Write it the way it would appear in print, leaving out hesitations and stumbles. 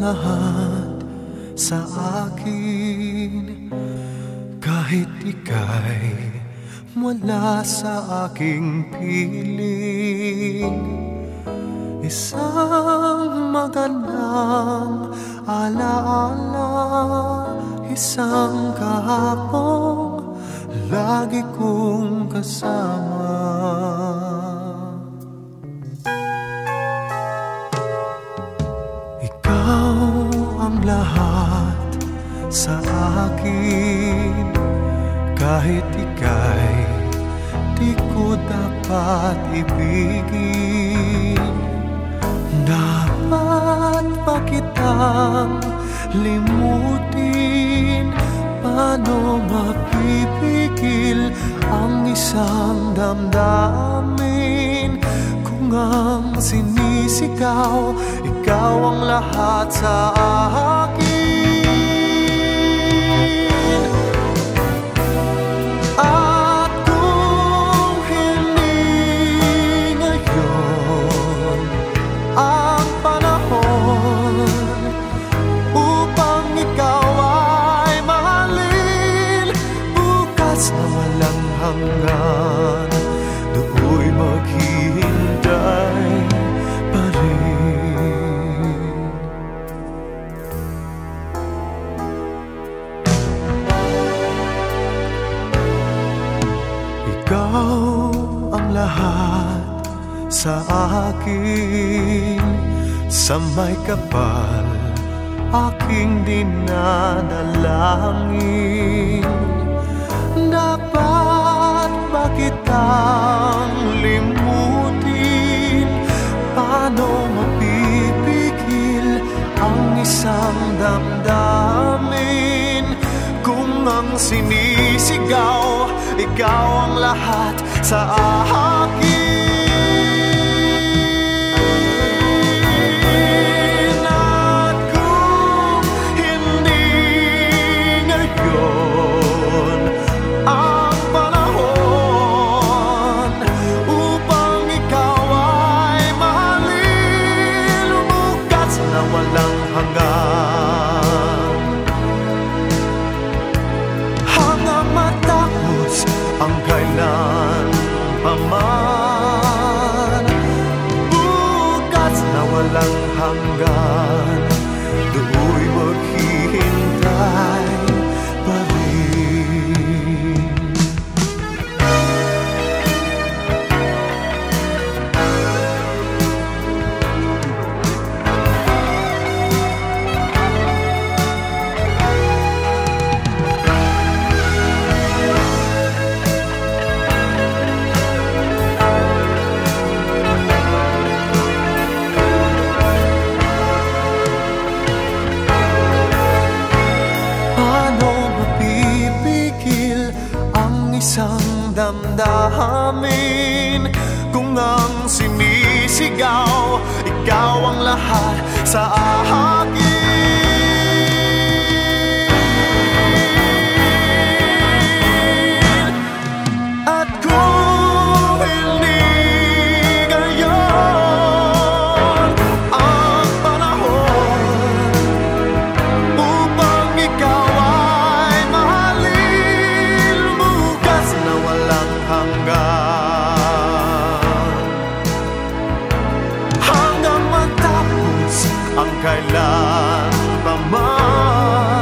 lahat sa akin, kahit ika'y wala sa aking piling. Isang magandang alaala, isang kahapong lagi kong kasama. Ikaw ang lahat sa akin, kahit ika'y di ko dapat ibigin. Dapat pa kitang limutin, paano mapipigil ang isang damdamin? Kung ang sinisigaw, ikaw ang lahat sa akin. At kung hindi ngayon ang panahon upang ikaw ay mahalin, bukas na walang hanggan, do'y maghihintay pa rin. Ikaw ang lahat sa akin, sa may kapal aking dinadalangin. Dapat ba kitang limutin? Paano mapipigil ang isang damdamin? Kung ang sinisigaw, ikaw ang lahat sa akin. At kung hindi ngayon ang panahon upang ikaw ay mahalin, bukas na walang hanggan, hanggang matapos ang kailan paman. Bukas na walang hanggan, do'y maghihintay pa rin. Isang damdamin, kung ang sinisigaw, ikaw ang lahat sa akin. At kung hindi ngayon ang panahon upang ikaw ay mahalin, bukas na walang hanggan, hanggang matapos ang kailan pa man.